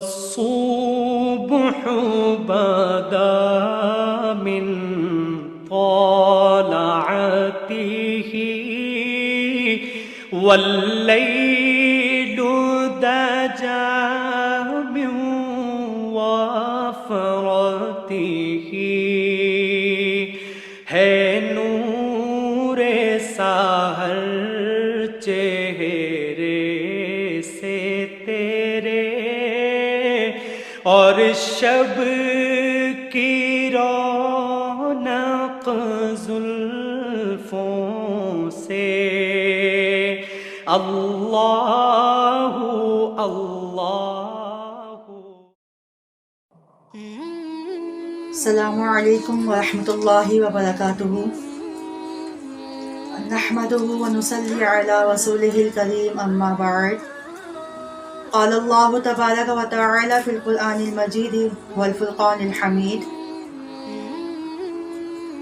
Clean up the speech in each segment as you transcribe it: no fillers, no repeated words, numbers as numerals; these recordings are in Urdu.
الصبح بدا من طلعته والليل دجى من وفرته ہے نور سحر چہرے سے تیرے اور شب کی رونق زلفوں سے اللہ اللہ۔ السلام علیکم ورحمۃ اللہ وبرکاتہ۔ نحمده ونصلي على رسوله الكريم اما بعد، قال الله تبارك وتعالى في القرآن المجيد والفرقان الحميد،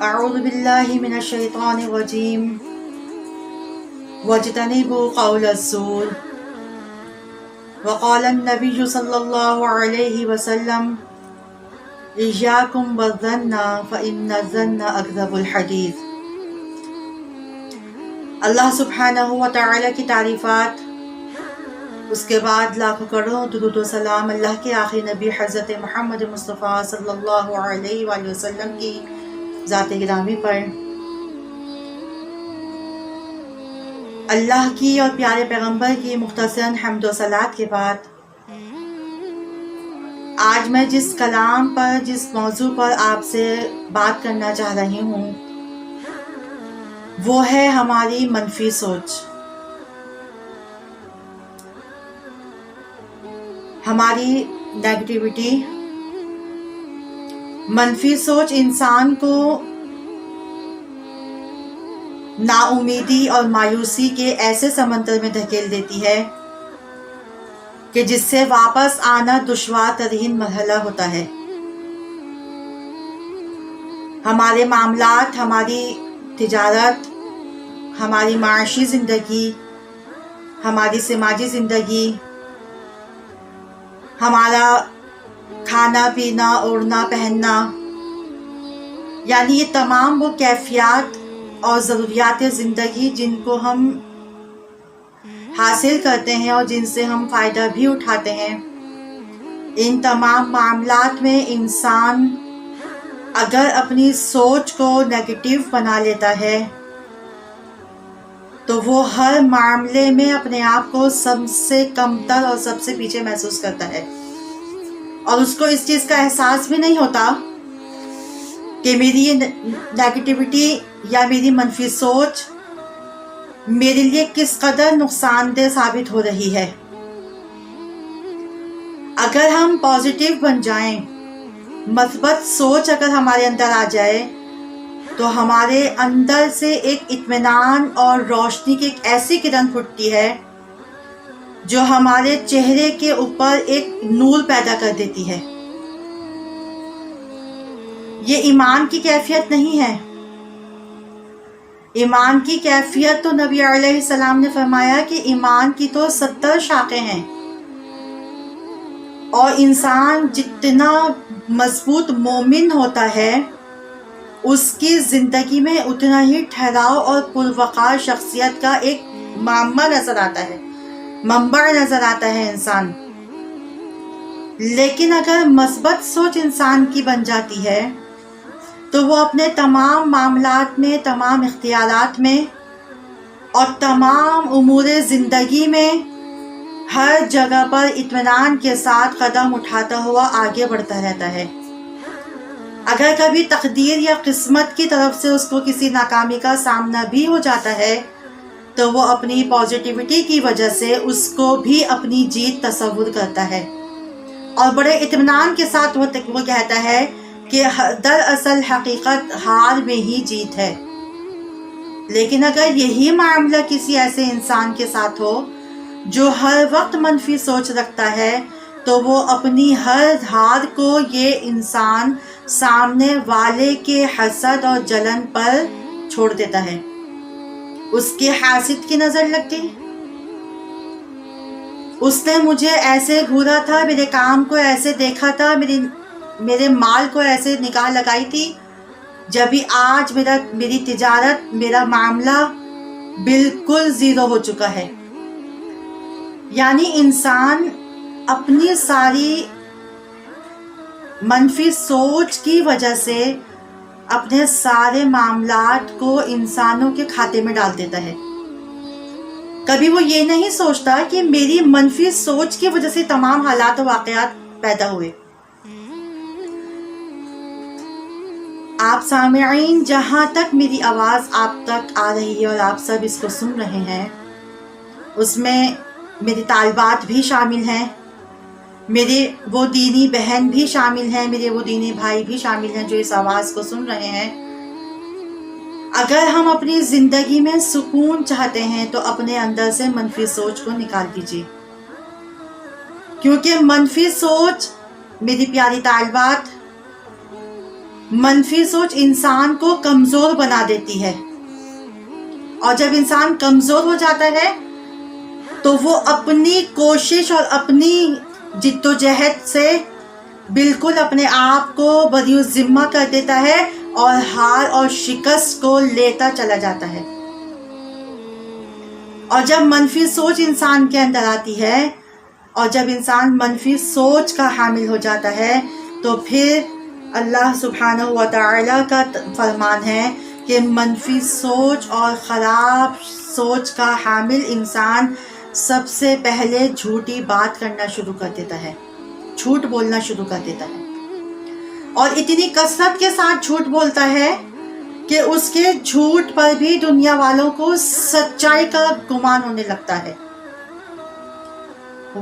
اعوذ بالله من الشیطان الرجیم واجتنبوا قول الزور، وقال النبي صلی اللہ علیہ وسلم إياكم والظن فإن الظن أكذب الحديث۔ اللہ سبحانہ و تعالی کی تعریفات، اس کے بعد لاکھوں کروڑوں درود و سلام اللہ کے آخری نبی حضرت محمد مصطفیٰ صلی اللہ علیہ وآلہ وسلم کی ذات گرامی پر۔ اللہ کی اور پیارے پیغمبر کی مختصراً حمد و صلات کے بعد، آج میں جس کلام پر، جس موضوع پر آپ سے بات کرنا چاہ رہی ہوں وہ ہے ہماری منفی سوچ۔ ہماری نیگیٹیوٹی، منفی سوچ انسان کو نا امیدی اور مایوسی کے ایسے سمندر میں دھکیل دیتی ہے کہ جس سے واپس آنا دشوار ترین مرحلہ ہوتا ہے۔ ہمارے معاملات، ہماری تجارت، ہماری معاشی زندگی، ہماری سماجی زندگی، ہمارا کھانا پینا، اوڑھنا پہننا، یعنی یہ تمام وہ کیفیات اور ضروریات زندگی جن کو ہم حاصل کرتے ہیں اور جن سے ہم فائدہ بھی اٹھاتے ہیں، ان تمام معاملات میں انسان اگر اپنی سوچ کو نیگیٹو بنا لیتا ہے تو وہ ہر معاملے میں اپنے آپ کو سب سے کمتر اور سب سے پیچھے محسوس کرتا ہے، اور اس کو اس چیز کا احساس بھی نہیں ہوتا کہ میری یہ نیگیٹیوٹی یا میری منفی سوچ میرے لیے کس قدر نقصان دہ ثابت ہو رہی ہے۔ اگر ہم پازیٹیو بن جائیں، مثبت سوچ اگر ہمارے اندر آ جائے تو ہمارے اندر سے ایک اطمینان اور روشنی کی ایک ایسی کرن پھوٹتی ہے جو ہمارے چہرے کے اوپر ایک نور پیدا کر دیتی ہے۔ یہ ایمان کی کیفیت نہیں ہے۔ ایمان کی کیفیت تو نبی علیہ السلام نے فرمایا کہ ایمان کی تو 70 شاخیں ہیں، اور انسان جتنا مضبوط مومن ہوتا ہے اس کی زندگی میں اتنا ہی ٹھہراؤ اور پروقار شخصیت کا ایک معمہ نظر آتا ہے، منبع نظر آتا ہے انسان۔ لیکن اگر مثبت سوچ انسان کی بن جاتی ہے تو وہ اپنے تمام معاملات میں، تمام اختیارات میں اور تمام امور زندگی میں ہر جگہ پر اطمینان کے ساتھ قدم اٹھاتا ہوا آگے بڑھتا رہتا ہے۔ اگر کبھی تقدیر یا قسمت کی طرف سے اس کو کسی ناکامی کا سامنا بھی ہو جاتا ہے تو وہ اپنی پازیٹیوٹی کی وجہ سے اس کو بھی اپنی جیت تصور کرتا ہے، اور بڑے اطمینان کے ساتھ وہ کہتا ہے کہ دراصل حقیقت ہار میں ہی جیت ہے۔ لیکن اگر یہی معاملہ کسی ایسے انسان کے ساتھ ہو جو ہر وقت منفی سوچ رکھتا ہے تو وہ اپنی ہر ہار کو یہ انسان سامنے والے کے حسد اور جلن پر چھوڑ دیتا ہے۔ اس کے حاسد کی نظر لگ گئی، اس نے مجھے ایسے گھورا تھا، میرے کام کو ایسے دیکھا تھا، میرے مال کو ایسے نگاہ لگائی تھی، جبھی آج میری تجارت، میرا معاملہ بالکل زیرو ہو چکا ہے۔ یعنی انسان اپنی ساری منفی سوچ کی وجہ سے اپنے سارے معاملات کو انسانوں کے کھاتے میں ڈال دیتا ہے۔ کبھی وہ یہ نہیں سوچتا کہ میری منفی سوچ کی وجہ سے تمام حالات و واقعات پیدا ہوئے۔ آپ سامعین، جہاں تک میری آواز آپ تک آ رہی ہے اور آپ سب اس کو سن رہے ہیں، اس میں میری طالبات بھی شامل ہیں، میرے وہ دینی بہن بھی شامل ہیں، میرے وہ دینی بھائی بھی شامل ہیں جو اس آواز کو سن رہے ہیں۔ اگر ہم اپنی زندگی میں سکون چاہتے ہیں تو اپنے اندر سے منفی سوچ کو نکال دیجیے، کیونکہ منفی سوچ، میری پیاری طالبات، منفی سوچ انسان کو کمزور بنا دیتی ہے، اور جب انسان کمزور ہو جاتا ہے تو وہ اپنی کوشش اور اپنی جد و جہد سے بالکل اپنے آپ کو بری الذمہ کر دیتا ہے اور ہار اور شکست کو لیتا چلا جاتا ہے۔ اور جب منفی سوچ انسان کے اندر آتی ہے اور جب انسان منفی سوچ کا حامل ہو جاتا ہے تو پھر اللہ سبحانہ و تعالی کا فرمان ہے کہ منفی سوچ اور خراب سوچ کا حامل انسان سب سے پہلے جھوٹی بات کرنا شروع کر دیتا ہے، جھوٹ بولنا شروع کر دیتا ہے، اور اتنی کثرت کے ساتھ جھوٹ بولتا ہے کہ اس کے جھوٹ پر بھی دنیا والوں کو سچائی کا گمان ہونے لگتا ہے۔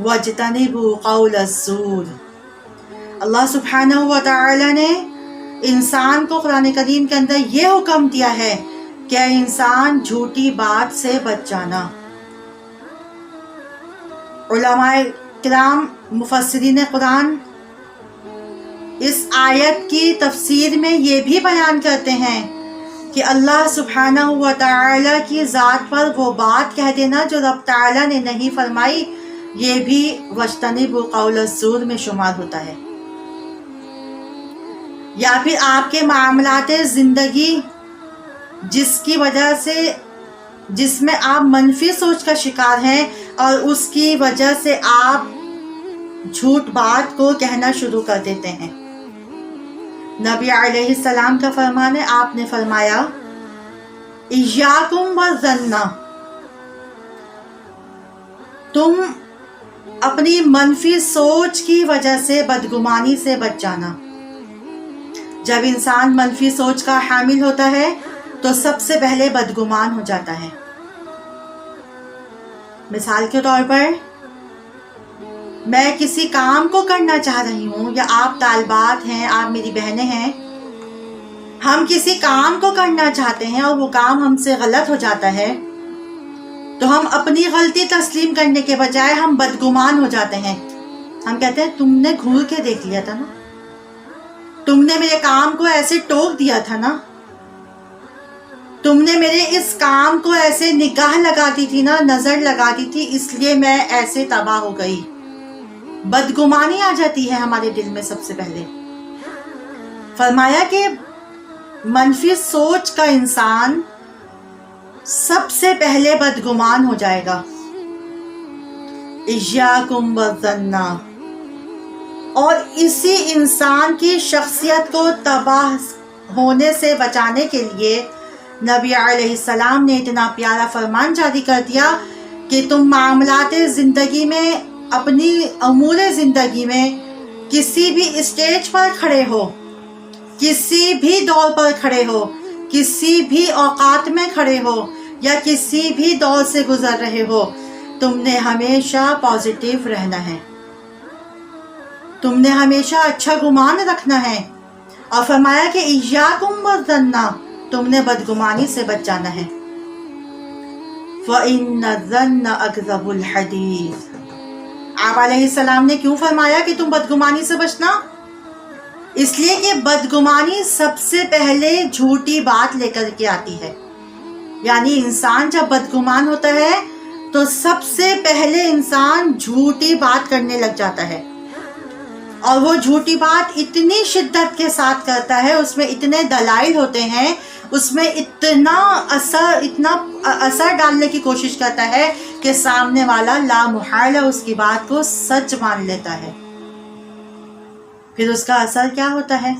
وَاجْتَنِبُوا قَوْلَ الزُّورِ، اللہ سبحانہ و تعالی نے انسان کو قرآن کریم کے اندر یہ حکم دیا ہے کہ انسان جھوٹی بات سے بچ جانا۔ علماء کرام، مفسرین قرآن اس آیت کی تفسیر میں یہ بھی بیان کرتے ہیں کہ اللہ سبحانہ و تعالی کی ذات پر وہ بات کہہ دینا جو رب تعالی نے نہیں فرمائی، یہ بھی وَاجْتَنِبُوا قَوْلَ الزُّورِ میں شمار ہوتا ہے۔ یا پھر آپ کے معاملات زندگی جس میں آپ منفی سوچ کا شکار ہیں اور اس کی وجہ سے آپ جھوٹ بات کو کہنا شروع کر دیتے ہیں۔ نبی علیہ السلام کا فرمان ہے، آپ نے فرمایا اِيَّاكُمْ وَالظَّنَّ، تم اپنی منفی سوچ کی وجہ سے بدگمانی سے بچ جانا۔ جب انسان منفی سوچ کا حامل ہوتا ہے تو سب سے پہلے بدگمان ہو جاتا ہے۔ مثال کے طور پر، میں کسی کام کو کرنا چاہ رہی ہوں، یا آپ طالبات ہیں، آپ میری بہنیں ہیں، ہم کسی کام کو کرنا چاہتے ہیں اور وہ کام ہم سے غلط ہو جاتا ہے تو ہم اپنی غلطی تسلیم کرنے کے بجائے ہم بدگمان ہو جاتے ہیں۔ ہم کہتے ہیں تم نے گھور کے دیکھ لیا تھا نا، تم نے میرے کام کو ایسے ٹوک دیا تھا نا، تم نے میرے اس کام کو ایسے نگاہ لگاتی تھی نا، نظر لگاتی تھی، اس لیے میں ایسے تباہ ہو گئی۔ بدگمانی آ جاتی ہے ہمارے دل میں سب سے پہلے۔ فرمایا کہ منفی سوچ کا انسان سب سے پہلے بدگمان ہو جائے گا۔ اِيَّاكُمْ وَالظَّنَّ، اور اسی انسان کی شخصیت کو تباہ ہونے سے بچانے کے لیے نبی علیہ السلام نے اتنا پیارا فرمان جاری کر دیا کہ تم معاملات زندگی میں، اپنی امور زندگی میں کسی بھی اسٹیج پر کھڑے ہو، کسی بھی دور پر کھڑے ہو، کسی بھی اوقات میں کھڑے ہو یا کسی بھی دور سے گزر رہے ہو، تم نے ہمیشہ پازیٹیو رہنا ہے، تم نے ہمیشہ اچھا گمان رکھنا ہے، اور فرمایا کہ اِيَّاكُمْ وَالظَّنَّ، تم نے بدگمانی سے بچ جانا ہے۔ فَإِنَّ الظَّنَّ أَكْذَبُ الْحَدِيثِ، آپ علیہ السلام نے کیوں فرمایا کہ تم بدگمانی سے بچنا؟ اس لیے کہ بدگمانی سب سے پہلے جھوٹی بات لے کر کے آتی ہے۔ یعنی انسان جب بدگمان ہوتا ہے تو سب سے پہلے انسان جھوٹی بات کرنے لگ جاتا ہے، اور وہ جھوٹی بات اتنی شدت کے ساتھ کرتا ہے، اس میں اتنے دلائل ہوتے ہیں، اس میں اتنا اثر ڈالنے کی کوشش کرتا ہے کہ سامنے والا لا محالہ اس کی بات کو سچ مان لیتا ہے۔ پھر اس کا اثر کیا ہوتا ہے؟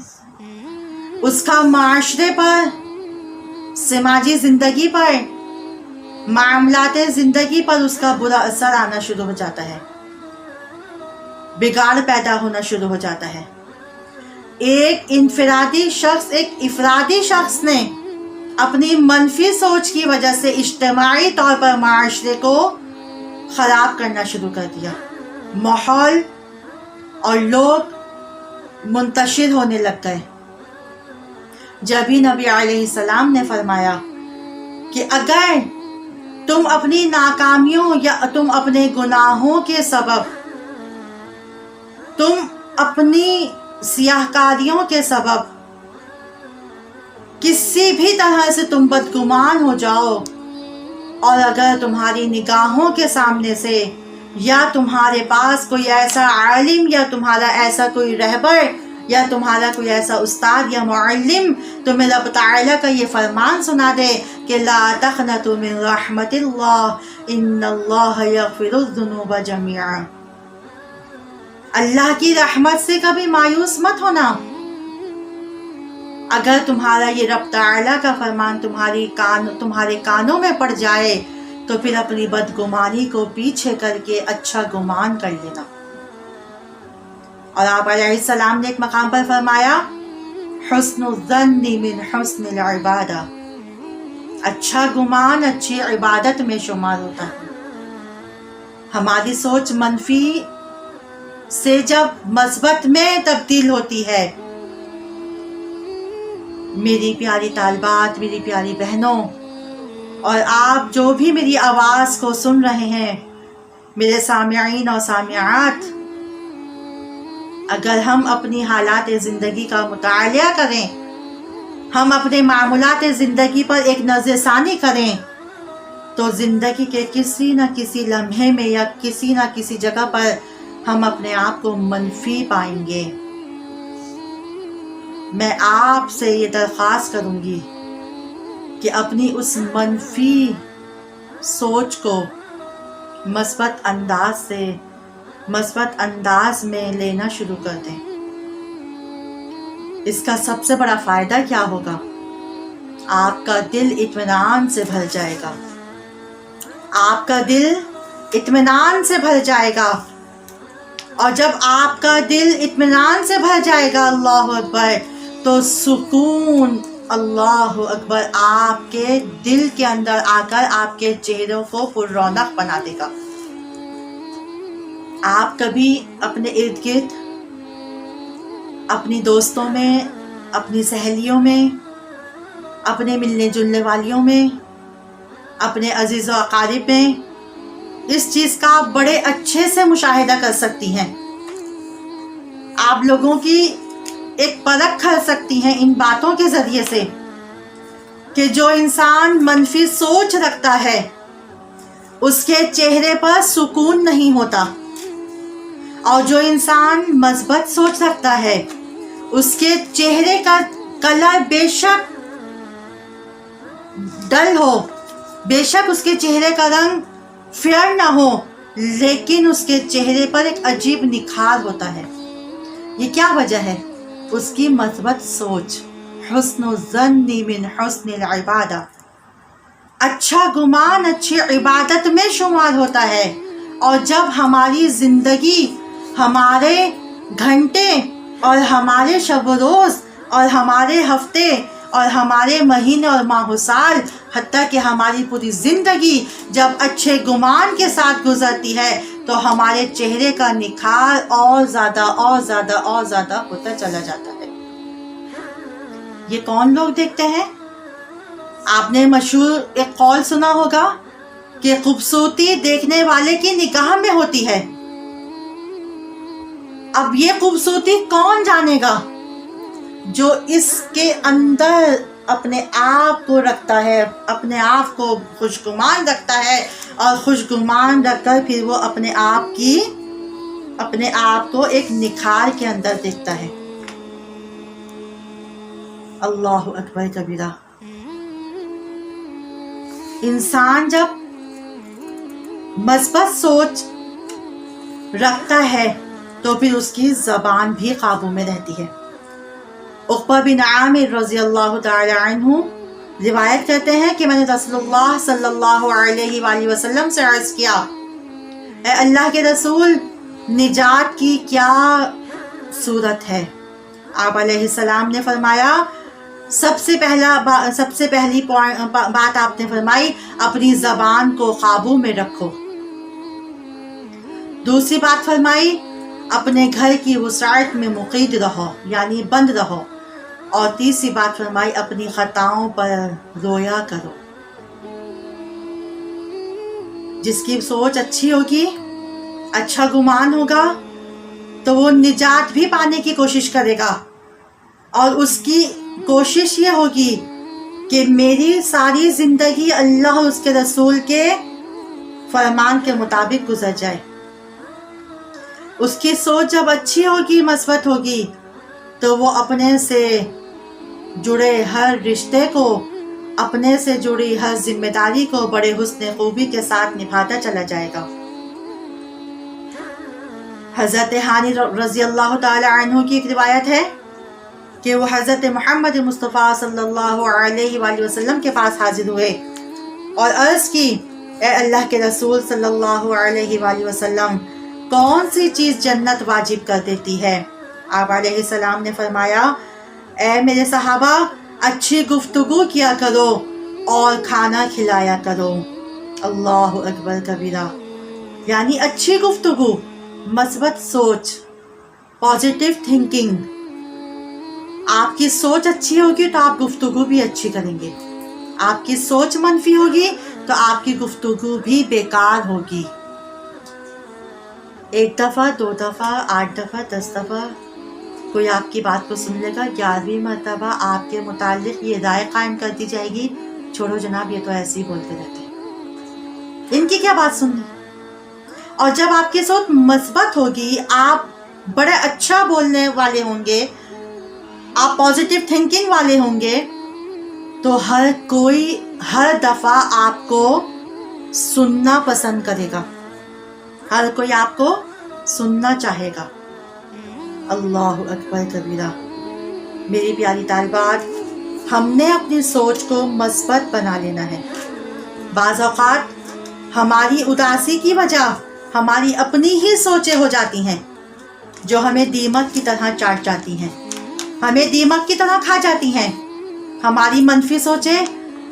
اس کا معاشرے پر، سماجی زندگی پر، معاملات زندگی پر اس کا برا اثر آنا شروع ہو جاتا ہے، بگاڑ پیدا ہونا شروع ہو جاتا ہے۔ ایک افرادی شخص نے اپنی منفی سوچ کی وجہ سے اجتماعی طور پر معاشرے کو خراب کرنا شروع کر دیا، ماحول اور لوگ منتشر ہونے لگ گئے۔ جبھی نبی علیہ السلام نے فرمایا کہ اگر تم اپنی ناکامیوں یا تم اپنے گناہوں کے سبب، تم اپنی سیاہکاریوں کے سبب کسی بھی طرح سے تم بدگمان ہو جاؤ، اور اگر تمہاری نگاہوں کے سامنے سے یا تمہارے پاس کوئی ایسا عالم یا تمہارا ایسا کوئی رہبر یا تمہارا کوئی ایسا استاد یا معلم تمہیں رب تعالیٰ کا یہ فرمان سنا دے کہ لا تقنطوا من رحمت اللہ ان اللہ یغفر الذنوب جميعا، اللہ کی رحمت سے کبھی مایوس مت ہونا۔ اگر تمہارا یہ رب تعالیٰ کا فرمان تمہارے کانوں میں پڑ جائے تو پھر اپنی بدگمانی کو پیچھے کر کے اچھا گمان کر لینا۔ اور آپ علیہ السلام نے ایک مقام پر فرمایا حسن الظن من حسن العبادہ، اچھا گمان اچھی عبادت میں شمار ہوتا ہے۔ ہماری سوچ منفی سے جب مثبت میں تبدیل ہوتی ہے، میری پیاری طالبات، میری پیاری بہنوں، اور آپ جو بھی میری آواز کو سن رہے ہیں، میرے سامعین اور سامعات، اگر ہم اپنی حالات زندگی کا مطالعہ کریں، ہم اپنے معمولات زندگی پر ایک نظر ثانی کریں، تو زندگی کے کسی نہ کسی لمحے میں یا کسی نہ کسی جگہ پر ہم اپنے آپ کو منفی پائیں گے۔ میں آپ سے یہ درخواست کروں گی کہ اپنی اس منفی سوچ کو مثبت انداز میں لینا شروع کر دیں۔ اس کا سب سے بڑا فائدہ کیا ہوگا؟ آپ کا دل اطمینان سے بھر جائے گا، آپ کا دل اطمینان سے بھر جائے گا، اور جب آپ کا دل اطمینان سے بھر جائے گا، اللہ اکبر، تو سکون، اللہ اکبر، آپ کے دل کے اندر آ کر آپ کے چہروں کو پر رونق بنا دے گا۔ آپ کبھی اپنے ارد گرد، اپنی دوستوں میں، اپنی سہیلیوں میں، اپنے ملنے جلنے والیوں میں، اپنے عزیز و اقارب میں اس چیز کا بڑے اچھے سے مشاہدہ کر سکتی ہیں۔ آپ لوگوں کی ایک پرکھ کر سکتی ہیں ان باتوں کے ذریعے سے کہ جو انسان منفی سوچ رکھتا ہے اس کے چہرے پر سکون نہیں ہوتا، اور جو انسان مثبت سوچ رکھتا ہے اس کے چہرے کا کلر بے شک ڈل ہو، بے شک اس کے چہرے کا رنگ فیئر نہ ہو، لیکن اس کے چہرے پر ایک عجیب نکھار ہوتا ہے۔ یہ کیا وجہ ہے؟ اس کی مثبت سوچ، حسن الظن من حسن العبادہ، اچھا گمان اچھی عبادت میں شمار ہوتا ہے۔ اور جب ہماری زندگی، ہمارے گھنٹے اور ہمارے شب و روز اور ہمارے ہفتے اور ہمارے مہینے اور ماہ و سال، حتیٰ کہ ہماری پوری زندگی جب اچھے گمان کے ساتھ گزرتی ہے تو ہمارے چہرے کا نکھار اور زیادہ ہوتا چلا جاتا ہے۔ یہ کون لوگ دیکھتے ہیں؟ آپ نے مشہور ایک قول سنا ہوگا کہ خوبصورتی دیکھنے والے کی نگاہ میں ہوتی ہے۔ اب یہ خوبصورتی کون جانے گا؟ جو اس کے اندر اپنے آپ کو رکھتا ہے، اپنے آپ کو خوشگمان رکھتا ہے، اور خوشگمان رکھ کر پھر وہ اپنے آپ کو ایک نکھار کے اندر دیکھتا ہے۔ اللہ اکبر کبیرہ۔ انسان جب مثبت سوچ رکھتا ہے تو پھر اس کی زبان بھی قابو میں رہتی ہے۔ عقبہ بن عامر رضی اللہ تعالی عنہ روایت کرتے ہیں کہ میں نے رسول اللہ صلی اللہ علیہ وآلہ وسلم سے عرض کیا، اے اللہ کے رسول، نجات کی کیا صورت ہے؟ آپ علیہ السلام نے فرمایا، سب سے پہلی بات آپ نے فرمائی، اپنی زبان کو قابو میں رکھو۔ دوسری بات فرمائی، اپنے گھر کی وسعت میں مقید رہو، یعنی بند رہو۔ اور تیسری بات فرمائی، اپنی خطاؤں پر رویا کرو۔ جس کی سوچ اچھی ہوگی، اچھا گمان ہوگا، تو وہ نجات بھی پانے کی کوشش کرے گا، اور اس کی کوشش یہ ہوگی کہ میری ساری زندگی اللہ اور اس کے رسول کے فرمان کے مطابق گزر جائے۔ اس کی سوچ جب اچھی ہوگی، مثبت ہوگی، تو وہ اپنے سے جڑے ہر رشتے کو، اپنے سے جڑی ہر ذمہ داری کو بڑے حسن خوبی کے ساتھ نبھاتا چلا جائے گا۔ حضرت ہانی رضی اللہ تعالی عنہ کی ایک روایت ہے کہ وہ حضرت محمد مصطفیٰ صلی اللہ علیہ وآلہ وسلم کے پاس حاضر ہوئے اور عرض کی، اے اللہ کے رسول صلی اللہ علیہ وآلہ وسلم، کون سی چیز جنت واجب کر دیتی ہے؟ آپ علیہ السلام نے فرمایا، اے میرے صحابہ، اچھی گفتگو کیا کرو اور کھانا کھلایا کرو۔ اللہ اکبر کبیرہ۔ یعنی اچھی گفتگو، مثبت سوچ، پازیٹیو تھنکنگ۔ آپ کی سوچ اچھی ہوگی تو آپ گفتگو بھی اچھی کریں گے۔ آپ کی سوچ منفی ہوگی تو آپ کی گفتگو بھی بیکار ہوگی۔ 1 دفعہ، 2 دفعہ، 8 دفعہ، 10 دفعہ کوئی آپ کی بات کو سن لے گا، 11ویں مرتبہ آپ کے متعلق یہ رائے قائم کر دی جائے گی، چھوڑو جناب، یہ تو ایسے ہی بولتے رہتے ہیں، ان کی کیا بات سننی۔ اور جب آپ کی سوچ مثبت ہوگی، آپ بڑے اچھا بولنے والے ہوں گے، آپ پازیٹیو تھنکنگ والے ہوں گے، تو ہر کوئی ہر دفعہ آپ کو سننا پسند کرے گا، ہر کوئی آپ کو سننا چاہے گا۔ اللہ اکبر کبیرہ۔ میری پیاری طالبات، ہم نے اپنی سوچ کو مثبت بنا لینا ہے۔ بعض اوقات ہماری اداسی کی وجہ ہماری اپنی ہی سوچیں ہو جاتی ہیں، جو ہمیں دیمک کی طرح چاٹ جاتی ہیں، ہمیں دیمک کی طرح کھا جاتی ہیں۔ ہماری منفی سوچیں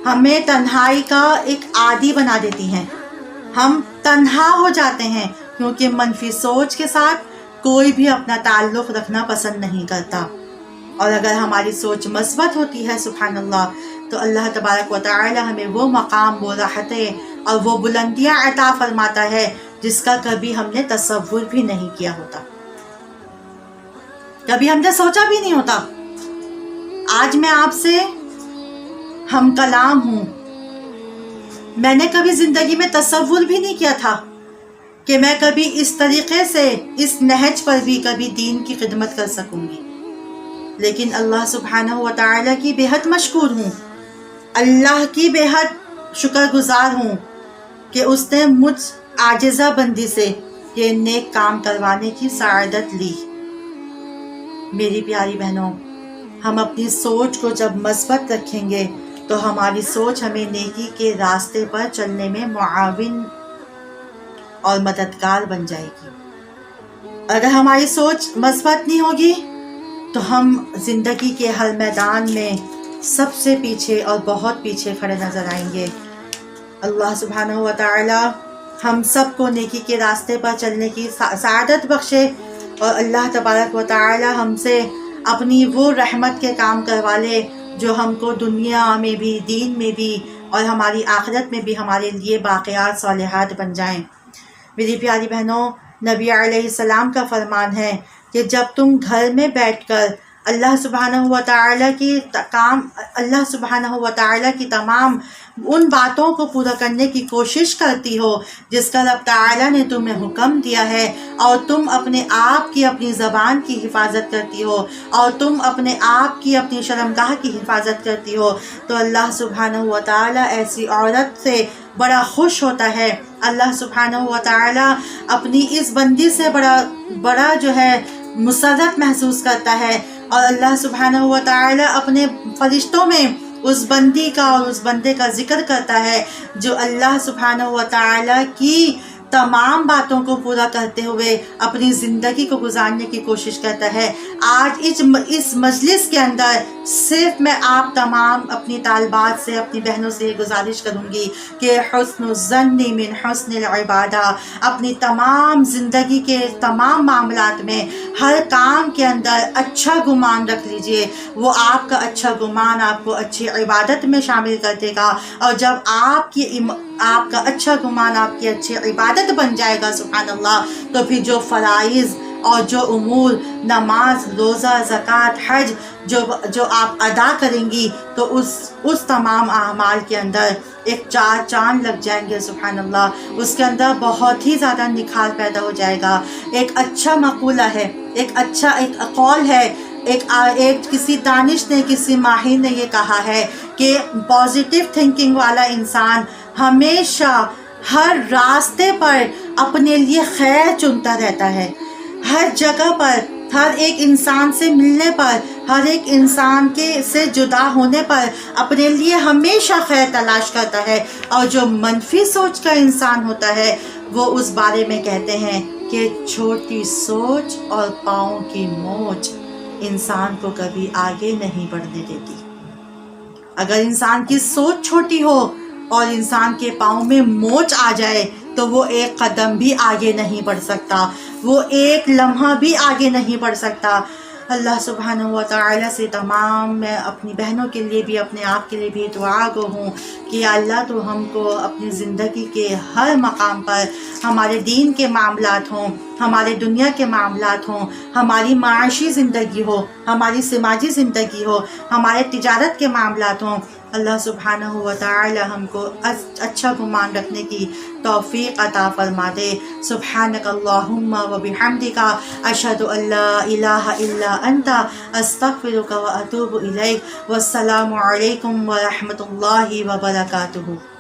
ہمیں تنہائی کا ایک عادی بنا دیتی ہیں، ہم تنہا ہو جاتے ہیں، کیونکہ منفی سوچ کے ساتھ کوئی بھی اپنا تعلق رکھنا پسند نہیں کرتا۔ اور اگر ہماری سوچ مثبت ہوتی ہے، سبحان اللہ، تو اللہ تبارک و تعالی ہمیں وہ مقام، وہ راحتیں اور وہ بلندیاں عطا فرماتا ہے جس کا کبھی ہم نے تصور بھی نہیں کیا ہوتا، کبھی ہم نے سوچا بھی نہیں ہوتا۔ آج میں آپ سے ہم کلام ہوں، میں نے کبھی زندگی میں تصور بھی نہیں کیا تھا کہ میں کبھی اس طریقے سے، اس نہج پر بھی کبھی دین کی خدمت کر سکوں گی، لیکن اللہ سبحانہ و تعالیٰ کی بے حد مشکور ہوں، اللہ کی بے حد شکر گزار ہوں کہ اس نے مجھ عاجزہ بندی سے یہ نیک کام کروانے کی سعادت لی۔ میری پیاری بہنوں، ہم اپنی سوچ کو جب مثبت رکھیں گے تو ہماری سوچ ہمیں نیکی کے راستے پر چلنے میں معاون اور مددگار بن جائے گی۔ اگر ہماری سوچ مثبت نہیں ہوگی تو ہم زندگی کے ہر میدان میں سب سے پیچھے اور بہت پیچھے کھڑے نظر آئیں گے۔ اللہ سبحانہ و تعالی ہم سب کو نیکی کے راستے پر چلنے کی سعادت بخشے، اور اللہ تبارک و تعالی ہم سے اپنی وہ رحمت کے کام کروا لے جو ہم کو دنیا میں بھی، دین میں بھی، اور ہماری آخرت میں بھی ہمارے لیے باقیات صالحات بن جائیں۔ میری پیاری بہنوں، نبی علیہ السلام کا فرمان ہے کہ جب تم گھر میں بیٹھ کر اللہ سبحانہ و تعالیٰ و تعالیٰ کی تمام ان باتوں کو پورا کرنے کی کوشش کرتی ہو جس کا رب تعالیٰ نے تمہیں حکم دیا ہے، اور تم اپنے آپ کی اپنی زبان کی حفاظت کرتی ہو، اور تم اپنے آپ کی اپنی شرمگاہ کی حفاظت کرتی ہو، تو اللہ سبحانہ و تعالیٰ ایسی عورت سے بڑا خوش ہوتا ہے۔ اللہ سبحانہ و تعالیٰ اپنی اس بندی سے بڑا جو ہے مسرت محسوس کرتا ہے، اور اللہ سبحانہ و تعالیٰ اپنے فرشتوں میں اس بندی کا اور اس بندے کا ذکر کرتا ہے جو اللہ سبحانہ و تعالیٰ کی تمام باتوں کو پورا کرتے ہوئے اپنی زندگی کو گزارنے کی کوشش کرتا ہے۔ آج اس مجلس کے اندر صرف میں آپ تمام اپنی طالبات سے، اپنی بہنوں سے یہ گزارش کروں گی کہ حسن الظن من حسن العبادہ، اپنی تمام زندگی کے تمام معاملات میں ہر کام کے اندر اچھا گمان رکھ لیجئے۔ وہ آپ کا اچھا گمان آپ کو اچھی عبادت میں شامل کر دے گا، اور جب آپ کا اچھا گمان آپ کی اچھی عبادت بن جائے گا، سبحان اللہ، تو پھر جو فرائض اور جو امور، نماز، روزہ، زکوٰۃ، حج جو آپ ادا کریں گی تو اس تمام اعمال کے اندر ایک چار چاند لگ جائیں گے، سبحان اللہ۔ اس کے اندر بہت ہی زیادہ نکھار پیدا ہو جائے گا۔ ایک اچھا مقولہ ہے، ایک قول ہے، کسی دانش نے، کسی ماہر نے یہ کہا ہے کہ پازیٹیو تھنکنگ والا انسان ہمیشہ ہر راستے پر اپنے لیے خیر چنتا رہتا ہے۔ ہر جگہ پر، ہر ایک انسان سے ملنے پر، ہر ایک انسان سے جدا ہونے پر اپنے لیے ہمیشہ خیر تلاش کرتا ہے، اور جو منفی سوچ کا انسان ہوتا ہے وہ اس بارے میں کہتے ہیں کہ چھوٹی سوچ اور پاؤں کی موچ انسان کو کبھی آگے نہیں بڑھنے دیتی۔ اگر انسان کی سوچ چھوٹی ہو اور انسان کے پاؤں میں موچ آ جائے تو وہ ایک قدم بھی آگے نہیں بڑھ سکتا، وہ ایک لمحہ بھی آگے نہیں بڑھ سکتا۔ اللہ سبحانہ و تعالیٰ سے تمام، میں اپنی بہنوں کے لیے بھی، اپنے آپ کے لیے بھی دعا گو ہوں کہ اللہ تو ہم کو اپنی زندگی کے ہر مقام پر، ہمارے دین کے معاملات ہوں، ہمارے دنیا کے معاملات ہوں، ہماری معاشی زندگی ہو، ہماری سماجی زندگی ہو، ہمارے تجارت کے معاملات ہوں، اللہ سبحانہ و تعالی ہم کو اچھا گمان رکھنے کی توفیق عطا فرما دے۔ سبحانک اللہم و بحمدک، اشہد ان لا الہ الا انت، استغفرک و اتوب الیک۔ والسلام علیکم ورحمۃ اللہ وبرکاتہ۔